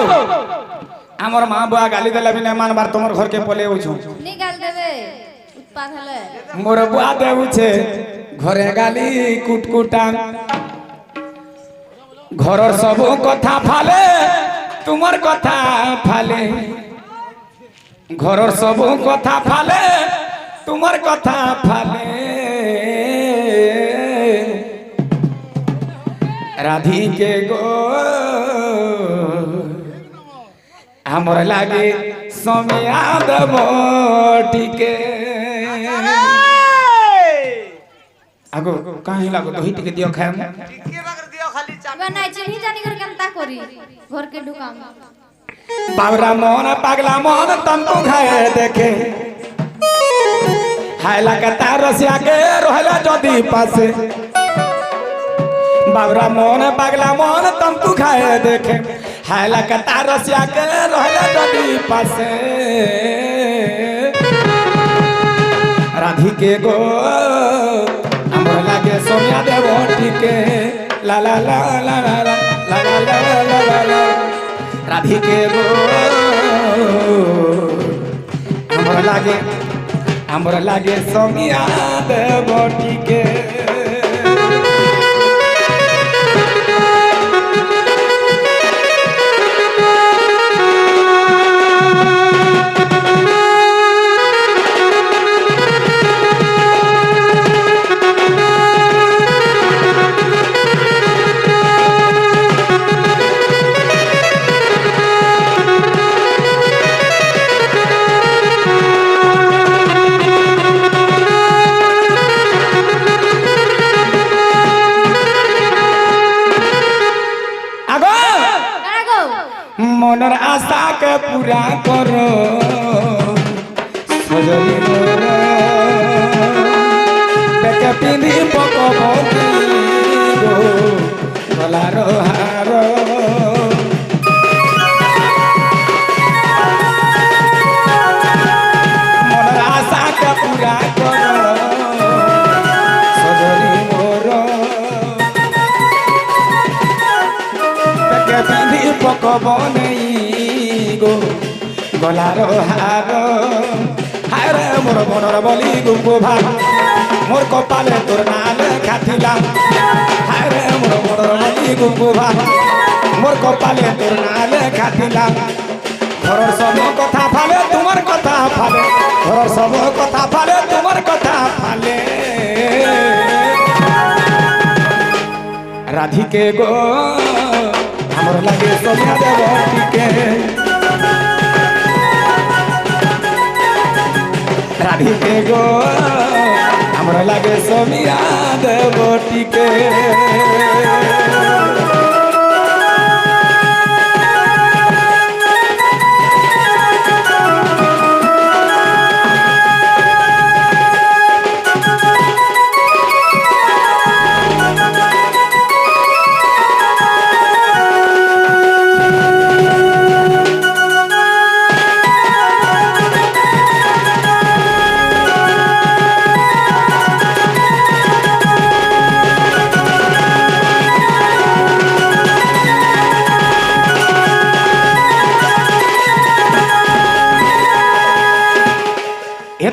आमर माँ बुआ गाली देला भी नहीं मानबार तुमर घर के पले उछु नहीं गाल देबे उत्पाद हले मोर बुआ देउ छे घरे गाली कुटकुटा घरर सब कथा फाले तुमर कथा फाले घरर सब कथा फाले तुमर कथा फाले राधी के गो हमर लागे समिया दबटिके आगो काहे लागो दही टिके दियो खाए में टिके बगर दियो खाली चाप बनाई चिन्ही जानी कर केनता करी घर के ढुकाम बाबरा मोहन पागला मोहन तंतु खाए देखे हायला के तारसिया के रहला जदी पासे बाबरा मोहन पागला मोहन तंतु खाए देखे हायला के तारसिया के रहला जदी पासे राधी के गो हमर लागे सोनिया देवटिके ला ला ला ला ला ला ला ला ला ला राधी के गो हमर लागे सोनिया देवटिके मनर आशा के पूरा करो सजनी मोर बेके पिंधी पकबती गो गलार हार मनर आशा के पूरा करो सजनी मोर बेके पिंधी पकबती गो गलार हार हाय रे मोर बनर बली गुंगो भा मोर कपाले तोर नाल खाथिला हाय रे मोर बनर बली गुंगो भा मोर कपाले तोर नाल खाथिला घरर सब कथा फाले तुमर कथा फाले घरर सब कथा फाले तुमर कथा फाले राधी के गो हमर लागे सोनिया देवटिके राधी के गो हमरा लागे सोनिया देवटिके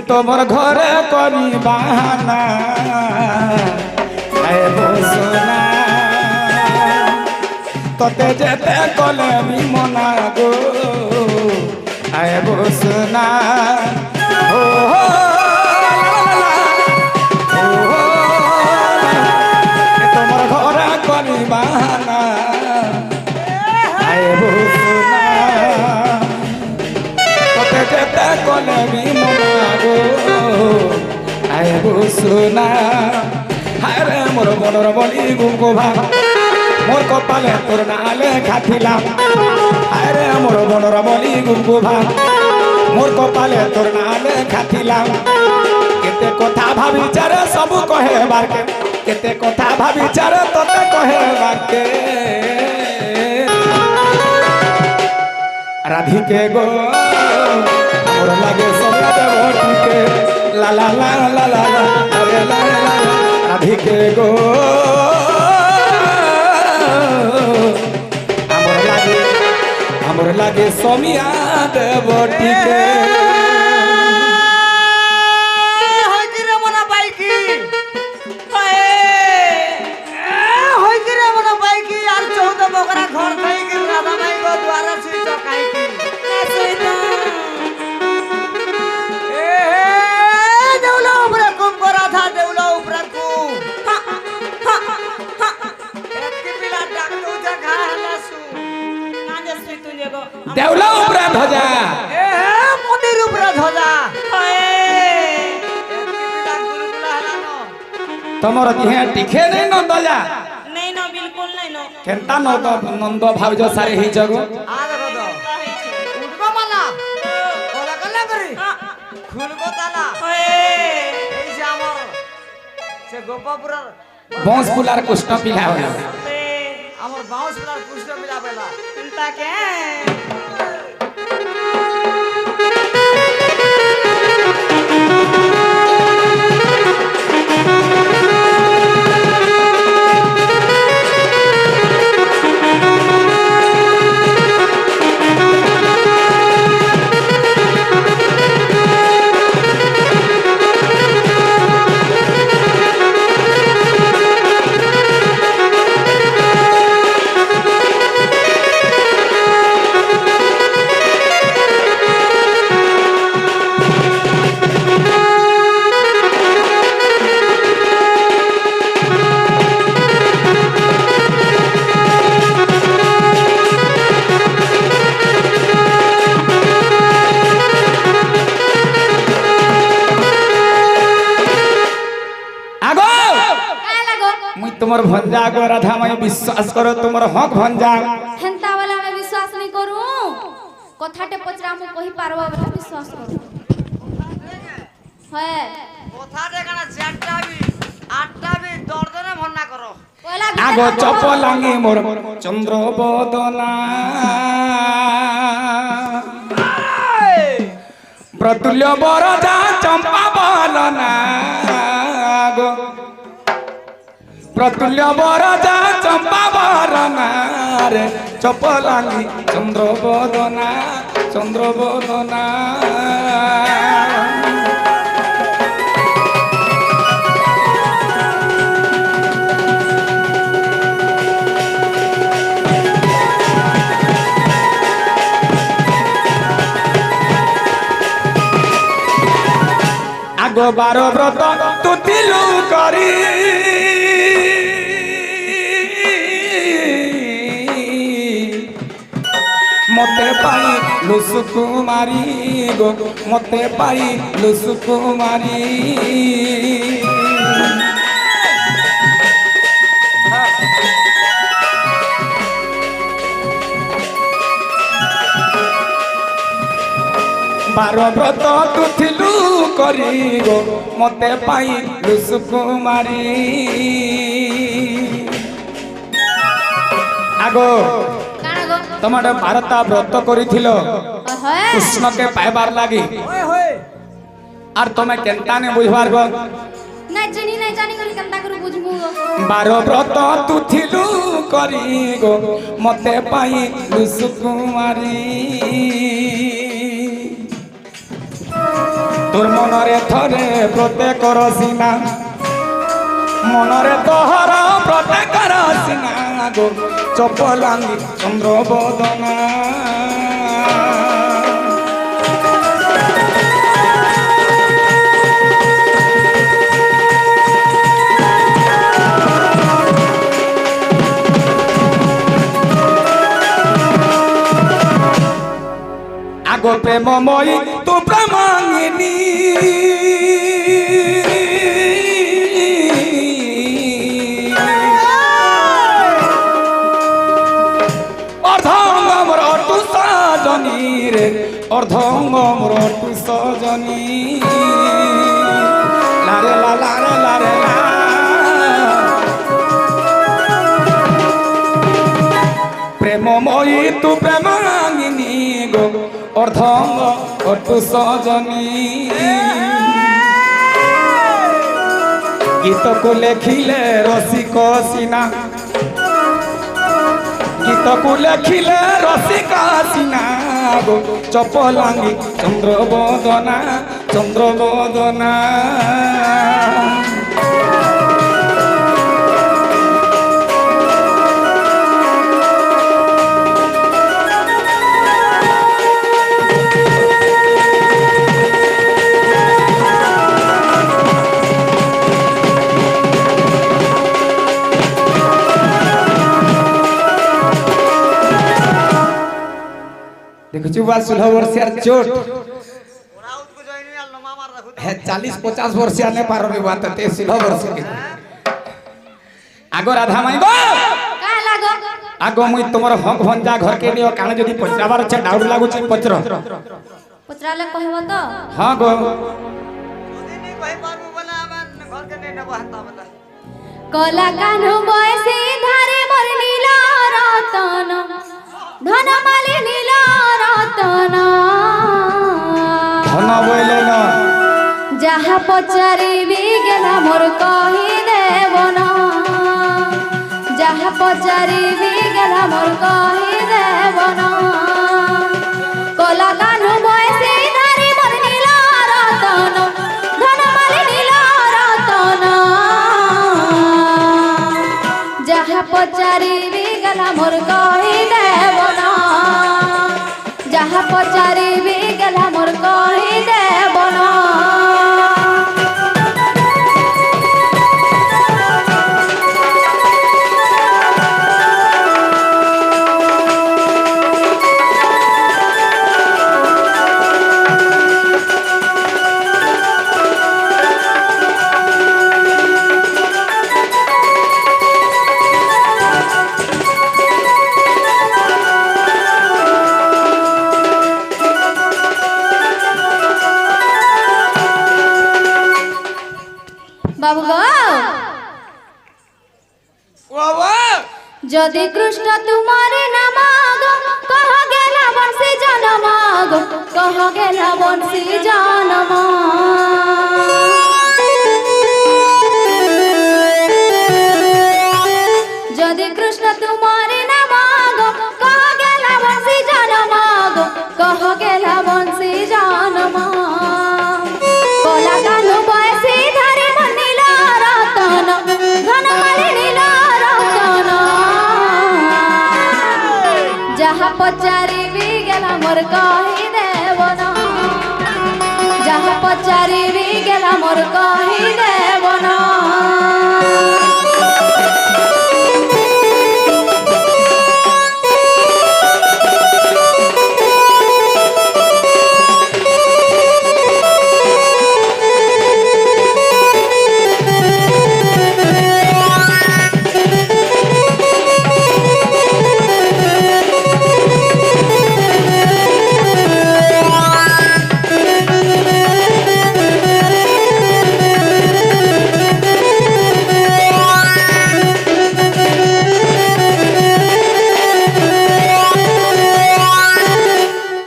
तोमर घरे करी बहाना सोना तोते जेते कले भी मना गो आए सोना हो तोमर घरे करी बहाना आए सोना तोते जेते कले भी मना आए सोना हाय रे मोर मनर बली गुंगो भा मोर कपाले तोर नाले खाथिला हाय रे मोर मनर बली गुंगो भा मोर कपाले तोर नाले खाथिला केते कथा भाबी चारे सब कहे बाके केते कथा भाबी चारे तोते कहे बाके राधी के गो मोर लागे सोनिया देवटिके ला ला ला ला ला अरे ला ला राधी के गो মোর লাগে সমিয়া দেব টিকে হইকি রে মনা বাইকি হইকি রে মনা বাইকি আর 14 বকরা ঘর খাইকি রাধা ভাই গো দ্বারা সুই চকাইকি দেউলা উপরে কুম করা থা দেউলা উপরে কুম একটি পিলা ডাক দউ জাগা হলাসু কাজে সুই তুলে গো দেউলা উপরে ধ্বজা মন্দির উপরে ধ্বজা একটি পিলা গুলগুলা হলানো তোমার দিহে টিকে নেই নন্দজা नहीं ना बिल्कुल नहीं ना কেনতা নন্দ নন্দ ভাউজ সারে হি জগ आ देखो तो उठबो माला ओला कला करी खुलबो ताला এই যে আমার সে গোপাপুর বংশ পুলার কুষ্ঠ পিলা হলা আমার বাউস পুরার পুষ্ট মিলা পেলা চিন্তা কে তোমার ভঞ্জা গো রাধা মাই বিশ্বাস করো তোমার হক ভঞ্জা হেন্তা वाला मैं विश्वास नहीं करूं কথাটে পচরা মু কহি পারবা বলে বিশ্বাস কरू হয় কথা দেখানা চারটা বি আটটা বি দর্দনে ভন্না করো কয়লা আগো চপলাঙ্গি মোর চন্দ্র বদনা প্রতুল্য বরজা চম্পা বলনা গো প্রতুল্য বরজা চম্পা বলনা রে চপলাঙ্গি চন্দ্র বদনা আগো বার ব্রত তুতিলু করি মতে পাই লুসুকুমারি গো মতে পাই লুসুকুমারি বার ব্রত তুথিলু করি গো মতে পাই লুসুকুমারি আগো কানা গো তোমার ভারতা ব্রত করিছিল হয় কৃষ্ণকে পাইবার লাগি ওই হই আর তুমি কেনতানে বুঝবার গো নাই জানি করি কেনতা করে বুঝমু গো বার ব্রত তুথিলু করি গো মতে পাই লুসুকুমারি তোর মনরে থরে প্রত্যেক রসিনা মনরে তোহর প্রত্যেক রসিনা গো চপলাঙ্গি চন্দ্র বদনা আগো প্রেমময়ী তু প্রেমাঙ্গিনী অর্ধঙ্গমর টু সজনী রে অর্ধঙ্গমর টু সজনী লারে লা লারে লারে লা প্রেমময়ী তু প্রেমাঙ্গিনী গো অর্ধঙ্গ অটু সজনী গীতକୁ লেখিলে রসিক সিনা গীতকু লেখিলে রসিকা সিনা গো চপলাঙ্গি চন্দ্রবদনা চন্দ্রবদনা। দেখুছি বা 16 বর্ষের চোট ওরাউতকু জয়নি আল নমা মার রাখু হ্যাঁ 40-50 বর্ষিয়া নে পারবি বাত 16 বর্ষ আগো রাধা মাই গো কা লাগো আগো মুই তোমার হক ভঞ্জা ঘরকে নিও কানে যদি পচরাবার আছে ডাউট লাগুছি পচর পচরালে কহব তো হ্যাঁ গো যদি নি কই পারবো বলে আবার ঘরকে নে নেব হাতা বলে কলা কানু বয়সে ধারে মোর নীল রতন ধন মালি নীল রতন ধন বইলে না যাহা পচারিবি গেলা মোর কহি দেব না যাহা পচারিবি গেলা মোর কহি দেব না কলা কানু বয়সে ধারে মোর নীল রতন ধন মালি নীল রতন যাহা পচারিবি গেলা মোর কহি দেব না যাহা পচারিবি গেলা মোর কহি দেব না। বাবু গো যদি কৃষ্ণ তোমার নাম গো কহ গেলা বংশী জনম গো কহ গেলা বংশী জনম যদি কৃষ্ণ তোমার নাম গো কহ গেলা বংশী জনম গো কহ গেলা বংশী জনম কলা কানু বয়সে ধারে মোর নীল রতন ধন মালি নীল রতন যাহা পচারিবি গেলা মোর কহি দেব না যাহা পচারিবি গেলা মোর কহি দেব না।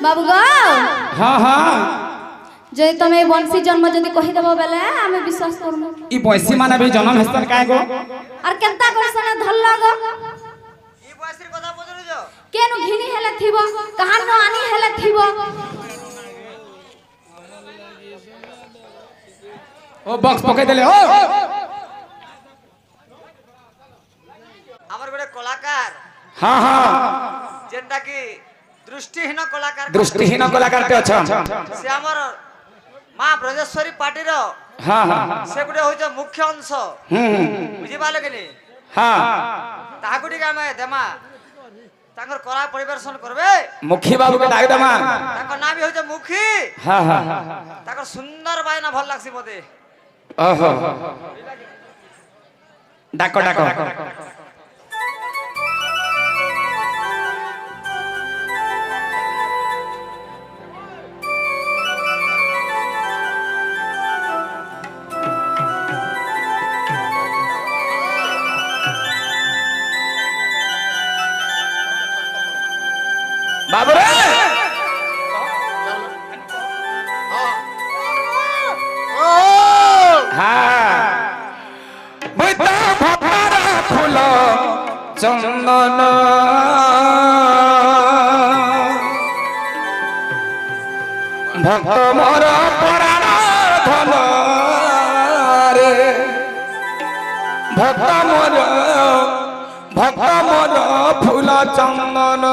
বাবু গো হ্যাঁ হ্যাঁ যদি তুমি বংশী জন্ম যদি কহি দেব বেলে আমি বিশ্বাস করব ই বয়সী মানে বি জন্ম হেস্তন কায় গো আর কেনতা করছনে ধরল গো এই বয়সের কথা বুঝুছ কেন ঘিনি হেলে থিব কাহান আনি হেলে থিব ও বক্স পকাই দেলে ও আমার গোটে কলাকার হ্যাঁ হ্যাঁ যেটা কি দৃষ্টিহীন কলাকার দৃষ্টিহীন কলাকারতে অছ সে আমার মা ব্রজেশ্বরী পার্টির হ্যাঁ হ্যাঁ সে গোটে হচ্ছে মুখ্য অংশ বুঝিপারল কি নি হ্যাঁ তাহাকু টিকে আমি দেমা তাঙ্কর কলা পরিবেশন করবে মুখী বাবুকে ডাক দেমা তাঙ্কর নাম হচ্ছে মুখী হ্যাঁ হ্যাঁ তাঙ্কর সুন্দর বায়না ভাল লাগছে মতে ওহো ডাক ডাক বাবুরে হ্যাঁ বৈতা ভাতারা ফুল চন্দন ভক্ত মোর পরাণ ধন রে ভক্ত মোর ফুল চন্দন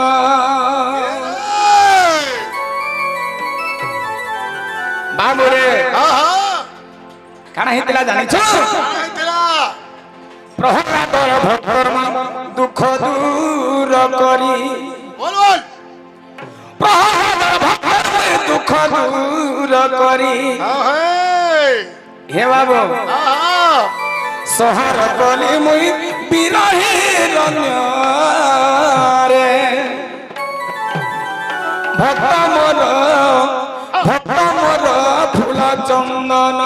বাবুরে কাଣା ହେଇଥିଲା ଜାଣିଛ প্রহ্লাদর ভক্তর দুঃখ দূর করি প্রহ্লাদর ভক্তর দুঃখ দূর করি হে বাবু সহার কলি মুই বিরহী রে ভক্ত মোর ফুল চন্দন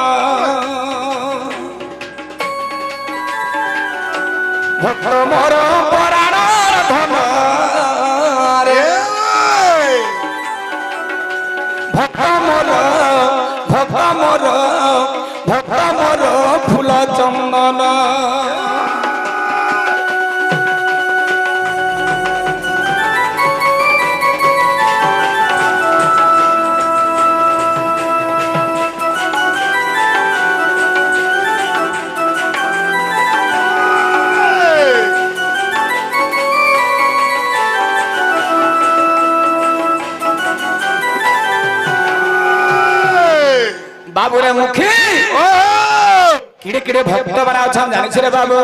ভক্ত মোর পরাণ ধন রে ভক্ত মোর ফুল চন্দন বাবুরে মুখী কিড়ে কিড়ে ভক্ত বানা অছন জানিছ রে বাবু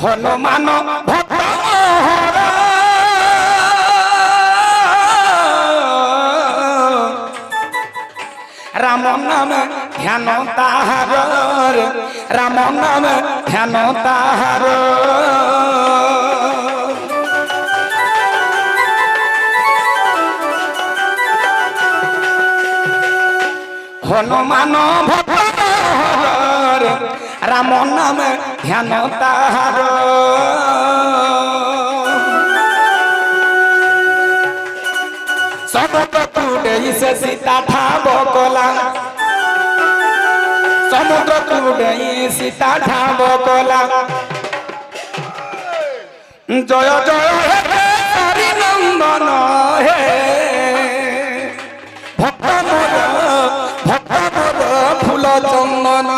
হনুমান ভক্ত রাম নাম ধ্যান তাহার রাম নাম ধ্যান তাহার হনুমান ভক্ত রাম নাম ধ্যান তাহার সমুদ্র কূলে সে সীতা ঠাব কলা সমুদ্র কূলে সীতা ঠাব কলা জয় জয় হে হরি নন্দন হে ভক্ত মোর ফুল চন্দন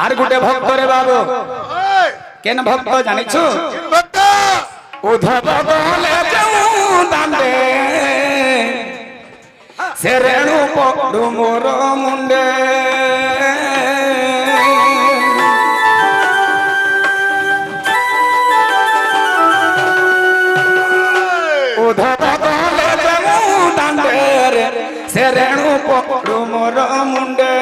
আর গোটে ভক্ত রে বাবু কেন ভক্ত জানিছ উদ্ধব বলে যাও দান্দে সে রেণু পড়ু মোর মুন্ডে উদ্ধব বলে যাও দান্দে সে রেণু পড়ু মোর মুন্ডে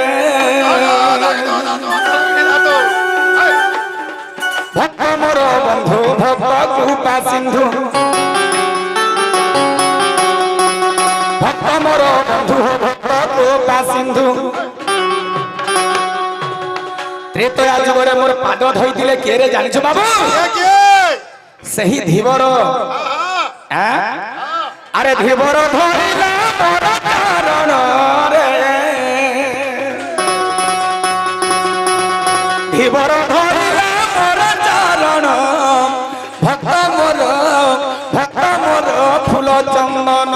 ভক্ত মোর বন্ধু ভক্ত কৃপা সিন্ধু ভক্ত মোর বন্ধু ভক্ত কৃপা সিন্ধু ত্রেতয়া যুগরে মোর পাদ ধইতিলে কে রে জানিছ বাবু সেই ধীবর আরে ধীবর ধরিলা মোর কারণ রে ধীবর ধরিলা মোর চরণ ভক্ত মোর ফুল চন্দন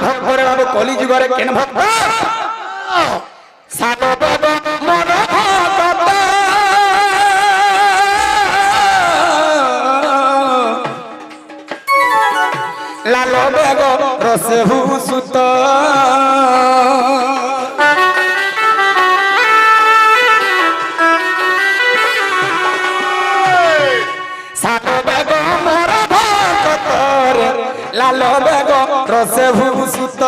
ভক্তরে বাবু কলি যুগরে কেন ভক্ত সাধব মন ভক্ত লাল বেগ রসে ভূষুত সাধব বেগ মোর ভক্ত রে লাল বেগ রসে ভূষিত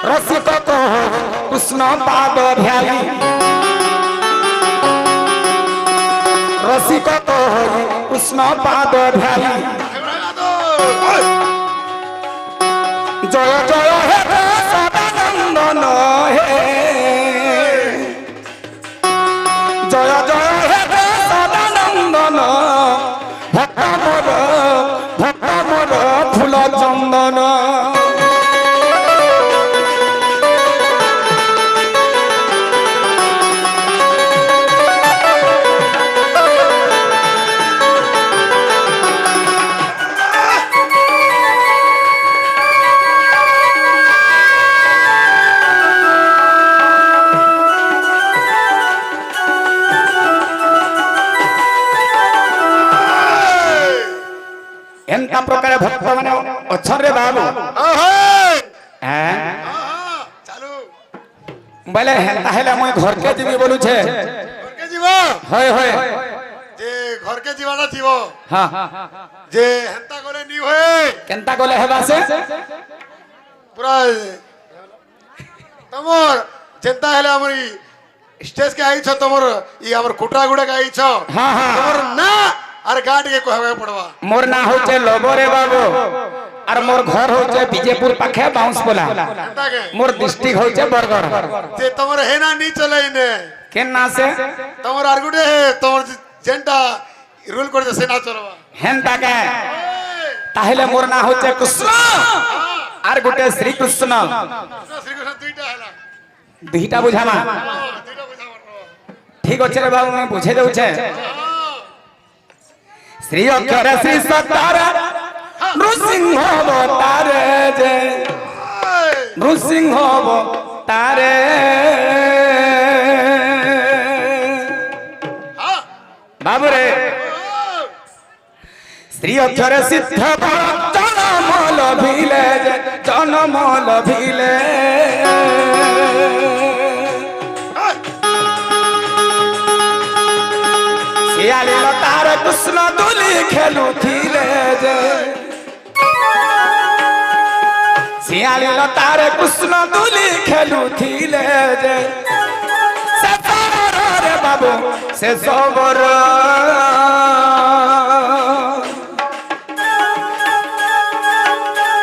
রসিক কৃষ্ণ পাদ ধ্যালি রসিক কৃষ্ণ পাদ ধ্যালি জয় জয় হে সদানন্দন হে জয় জয় হে সদানন্দন ভক্ত মোর ফুল চন্দন एंता प्रकार भक्त माने अच्छा रे बाबू हैं चालू बोले हेंता हेले মই घर के जीवी बोलू छे घर के जीव होय होय जे घर के जीवाना थीबो हां जे हेंता करे नी होए केंता गोले हेबा से पूरा तमोर चिंता हेले हमरी स्टेज के आई छ तमोर ई हमर कुटरा गुडा के आई छ हां हां तमोर ना अरे गाड़ी के कहवे पड़वा मोर ना होचे लोबो रे बाबू और मोर घर होचे विजयपुर पाखे बाउंस बोला हेंता के मोर डिस्ट्रिक्ट होचे बरगढ़ जे तमोर हे ना नी चले इने केन ना से तमोर आरगुडे हे तमोर जेंटा रूल कर से ना चलवा हेंता के ताहेले मोर ना होचे कृष्ण और गुटे श्री कृष्ण श्री कृष्ण दुईटा हैला दुईटा बुझामा दुईटा बुझा पड़वा ठीक अच्छे रे बाबू मैं बुझे दउ छे श्री अक्षर श्री सतार नृसिंह अवतार जय नृसिंह अवतार हां बाबू रे श्री अक्षर सिद्ध जनम लभिले जनम लभिले सियाली लतार कृष्ण दुली खेलू थीले जे सियाली लतार कृष्ण दुली खेलू थीले जे से सबर रे बाबू से सबर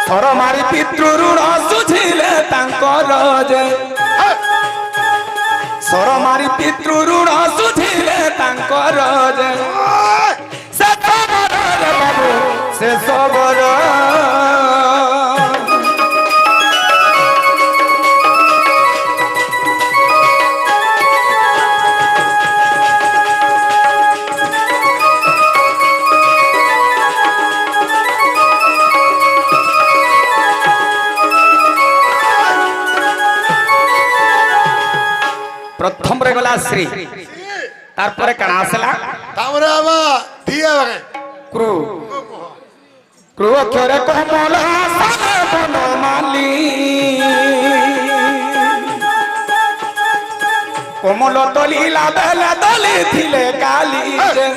सर मारी पितृ ऋण सुझिले तांकर जे सर मारी पितृ ऋण सुझिले तांकर जे से सबर रे बाबू से सबर प्रथम रे गला श्री तार परे कणा आसला तामरे आबा दिया बगे क्रू क्रू अक्षर कोमल सन बन माली कोमल तलीला बेले दली थिले काली जे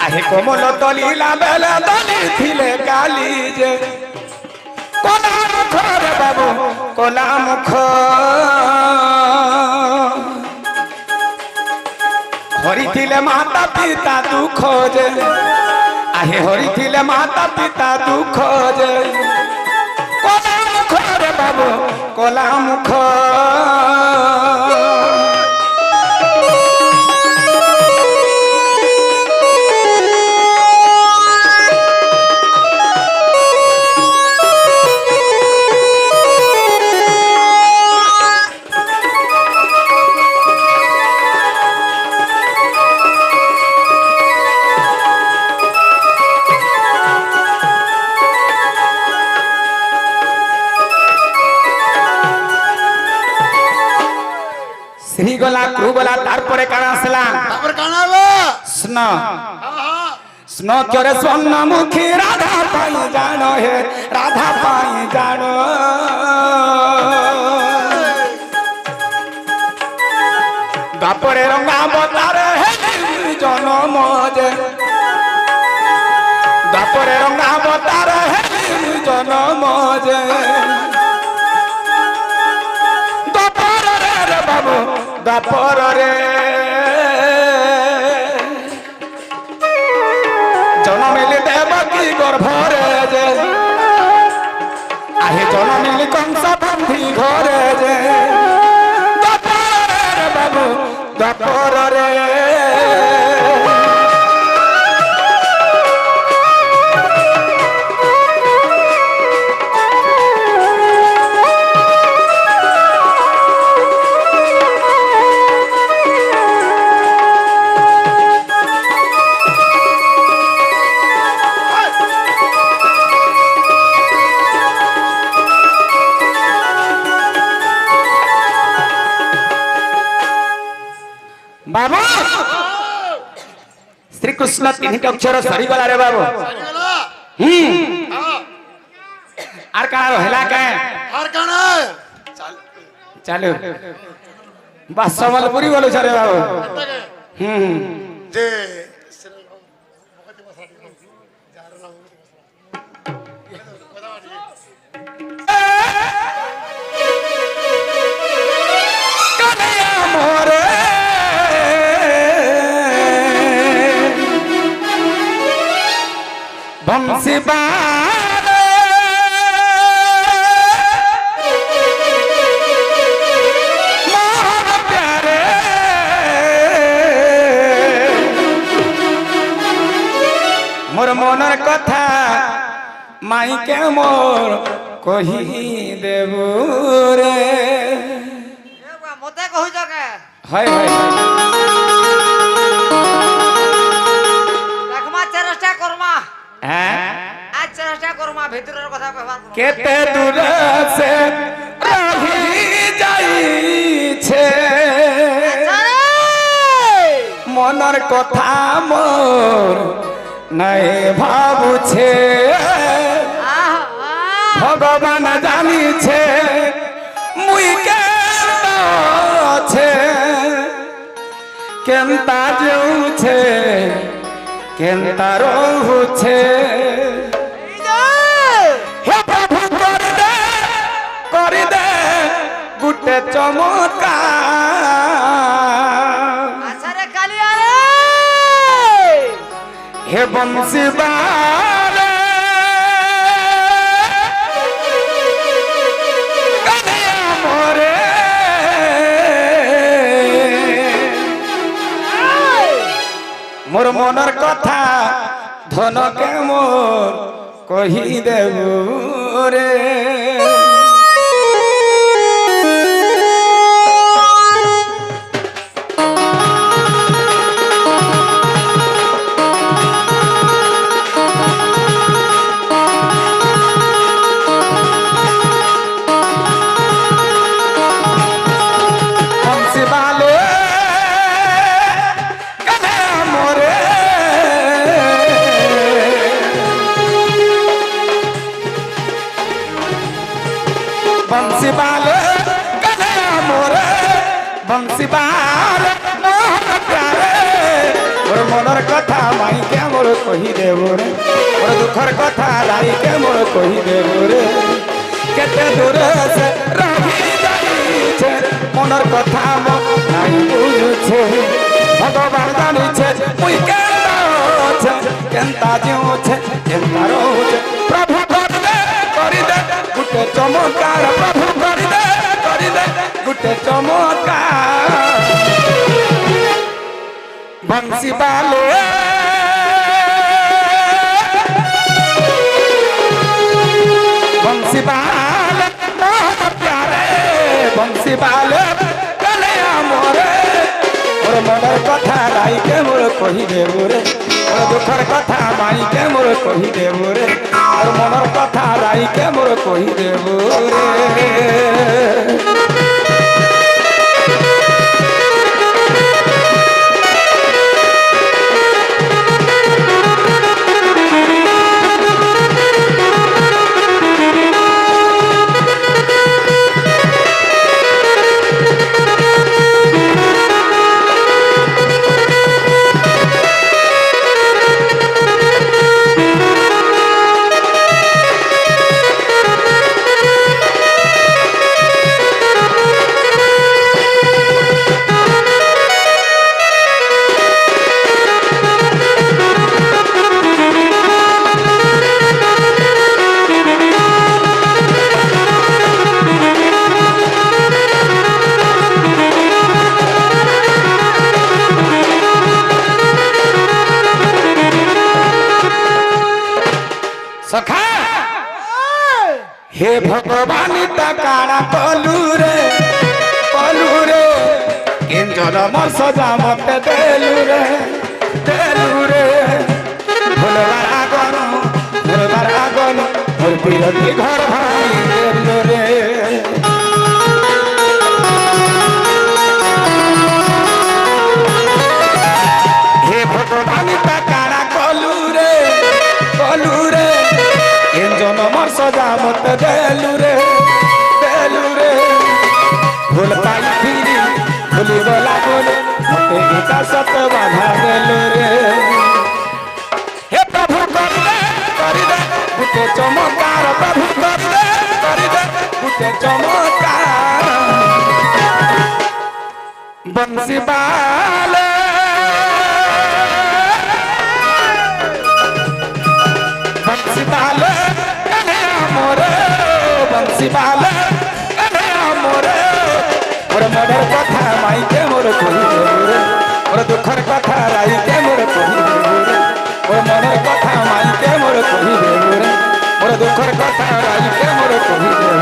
आहे कोमल तलीला बेले दली थिले काली जे कोला मुख रे बाबू कोला मुख हरि थिले माता पिता दुख जे आहे हरि थिले माता पिता दुख जे कोला मुख रे बाबू कोला मुख श्री गला क्रू गला तार परे काना आसला तापर काना आबा स्न हां हां स्न करे स्वर्ण मुखी राधा पाई जानो हे राधा पाई जानो बापरे रंगा बतार हे দুই জনম যে দ্বাপরে রঙা অবতার হেলি দুই জনম যে দ্বাপরে রে বাবু দ্বাপরে জনমিলি দেবকী গর্ভরে যে আহে জনমিলি কংস বন্ধি ঘরে যে দ্বাপরে বাবু দ্বাপরে বাবু শ্রীকৃষ্ণ তিনটি অক্ষর সরিগলা রে বাবু সরিগলা হ্যাঁ আর কার হেলা কে আর কাণ চালু বাস সম্বলপুরি বলু রে বাবু যে কানাইয়া মোরে বংশী বারে মোর প্যারে মোর মনের কথা মাইকে মোর কহি দেবু রে মতে কহুছ কে হয় হয় দেখমা চেষ্টা করমা হ্যাঁ আজ চেষ্টা করমা ভিতরের কথা কহবার কেতে দূর সে রহি যাইছে মনের কথা মোর নাই ভাবুছে ভগবান জানিছে মুই আছে কেনতা যেউছে কেনতা রহুছে হে প্রভু করে দে গুটে চমৎকার আচ্ছা রে কালিয়া রে হে বংশী বারে কানাইয়া মোরে মোর মনের কথা ধনকে মোর কহি দেবু রে বংশী বালে কানাইয়া মোরে বংশী বালে কানাইয়া মোরে বংশী বালে মোহন প্যারে মোর মনের কথা মাইকে মোর কহি দেব রে মোর দুঃখর কথা রাইকে মোর কহি দেব রে কেতে দূরে সে রহি যাইছে মনের কথা মোর নাই বুঝুছে ভগবান জানিছে মুই কেনতা আছে কেনতা যেউছে কেনতা রহুছে প্রভু করি দে গুটে চমৎকার প্রভু করি দে গুটে চমৎকার বংশী বালে বংশী বালে মোহন প্যারে বংশী বালে কানাইয়া মোরে মোর মনের কথা রাইকে মোর কহি দেবু রে মোর দুঃখর কথা মাইকে মোর কহি দেবু রে মোর মনের কথা রাইকে মোর কহি দেবু রে হে ভগবানী তা কারা কলুরে কিঞ্জন মর সজা মতে দেলুরে ভুলবার আগন মোর বিরতি ঘর ভাই দেলুরে হে ভগবানী তা কারা কলুরে কিঞ্জন মর সজা মতে দেলুরে ভুল পাই ফিরি ভুলি গলা বলে মতে গীতা সত বাধা দেল রে হে প্রভু করিদে গুটে চমৎকার প্রভু করিদে গুটে চমৎকার বংশীবাল মোরে বংশীবাল মোরে মোর মনের কথা মাইকে মোর কহিবে মোর দুঃখের কথা রাইকে মোর কহিবে মোর মনের কথা মাইকে মোর কহিবে মোর দুঃখের কথা রাইকে মোর কহিবে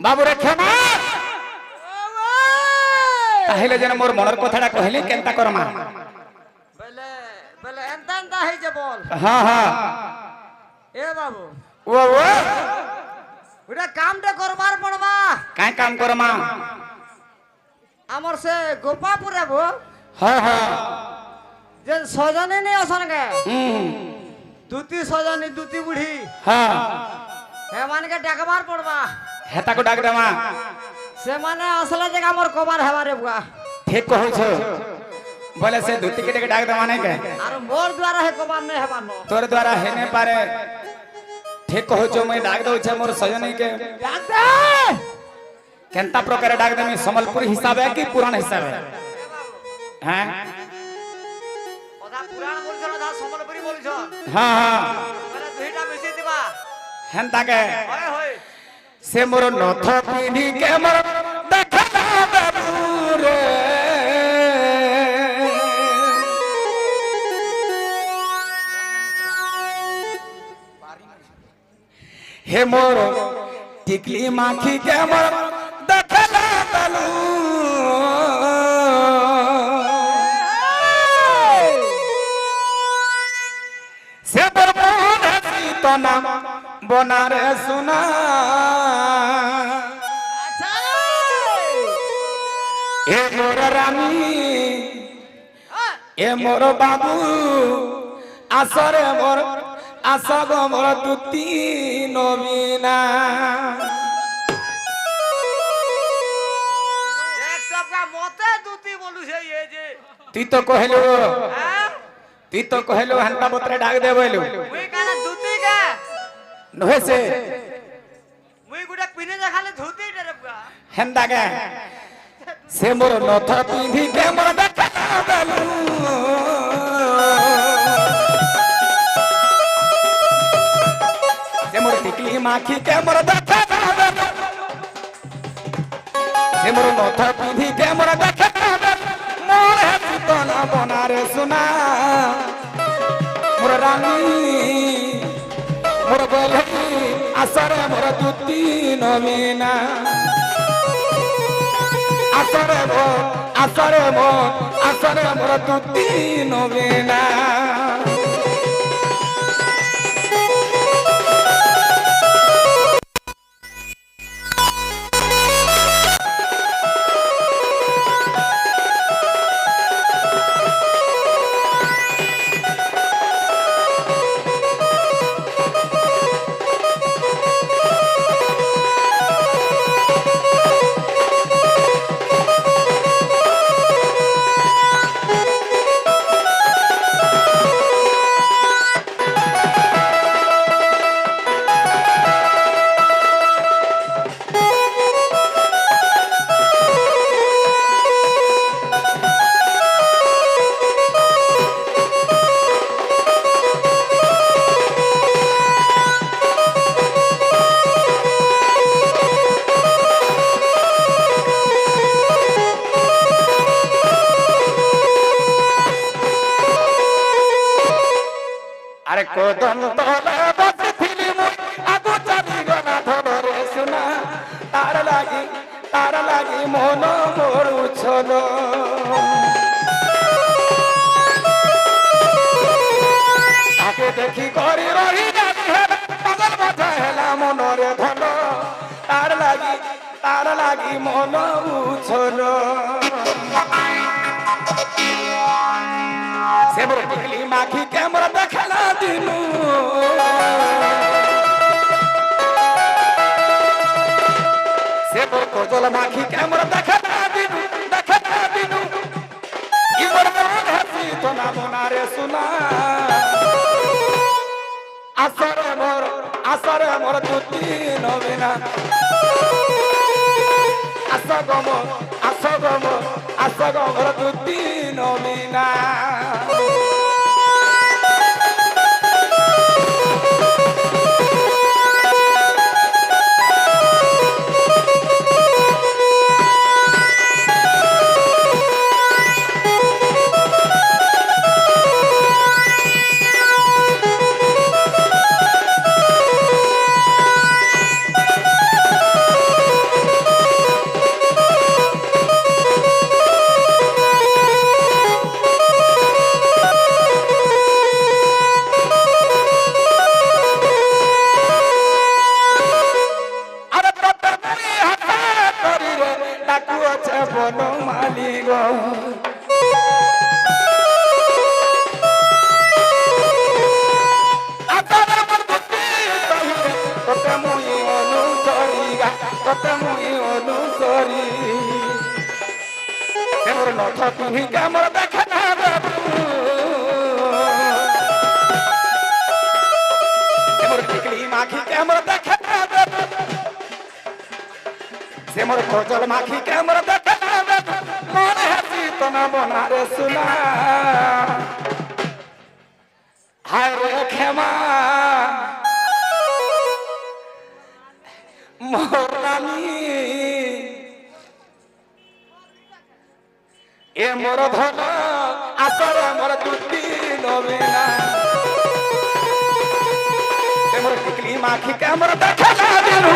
বাবুরে ক্ষমা তাহলে যেন মোর মনের কথাটা কহিলি কেনতা করমা বেলে বেলে এন্তা হইছে বল হ্যাঁ এ বাবু ও ওটা কামটা করবার পড়বা কাই কাম করমা আমার সে গোপাপুরে গো হ্যাঁ যে সজনে নেই অসনকে দুতি সজনী দুতি বুড়ি হ্যাঁ হেমানকে ডাকবার পড়বা হেতাকে ডাক দেমা সেমানে আসলে যে আমার কবার হেবারে বুয়া ঠিক কহছ বলে সে ধুতি কেটে ডাক দেমা নাই কে আর মোর দ্বারা হে কবার নাই হেবার নো তোর দ্বারা হেনে পারে ঠিক কহছ মই ডাক দউছে মোর সজনী কে ডাক দে কেনতা প্রকারে ডাক দেমি সম্বলপুর হিসাবে কি পুরাণ হিসাবে হ্যাঁ ওদা পুরাণ বলছ না সম্বলপুরি বলছ হ্যাঁ মানে দুইটা মিশি দিবা হেনতা কে হয় হয় সে মোর নথ পিন্ধি কে মোর দেখা বাবুরে হে মোর টিকলি মাখি কে মোর দেখা বালু সে মোর মন হাসি তো নাম বনারে সোনা আচ্ছা এ মোর রানী এ মোর বাবু আসরে মোর আসগ মোর তুতি নবীনা এক সপ্তাহ মতে দুতি বলু সে এই যে তুই তো কহিলু হ্যাঁ তুই তো কহিলু হেনতা বতরে ডাক দে বইলু মুই কানে দুতি কে নহে সে মুই গুটা পিনে দেখালে ধুতি রে বুয়া হেনতা কে সে মোর নথ পিন্ধি কে মোর দেখা বালু সে মোর টিকলি মাখি কে মোর দেখা বালু সে মোর নথ পিন্ধি কে মোর দেখা বালু মোর হাসি তো না বনারে সোনা মোর রানী মোর গলি আসরে মোর তুতি নবীনা আসরে মোর তুতি নবীনা আরে কোদল তলে বসিছিলি মুই আগু চাবি গনা ধরে শোনা তার লাগি মন মোর উছল তাকে দেখি করি রহি পাগল কথা হেলা মনরে ধল তার লাগি মন উছল সে মোর টিকলি মাখি ক্যামেরা দেখালা দিনু সে মোর কজল মাখি ক্যামেরা দেখালা দিনু ই মোর মন হাসি তো না মনারে শুনা আসরে মোর দুটি নবিনা আস গম মোর দুটি নবিনা নথ পিন্ধি কামর দেখা না মোর টিকলি মাখি কামর দেখা না সে মোর কজল মাখি কামর দেখা না মনে হাসি তো না মনারে শুনা হায় রে ক্ষমা মোর রানী এ মোর ধন আসরে মোর দুটি নবিনা মোর টিকলি মাখি কে মোর দেখা না দিনু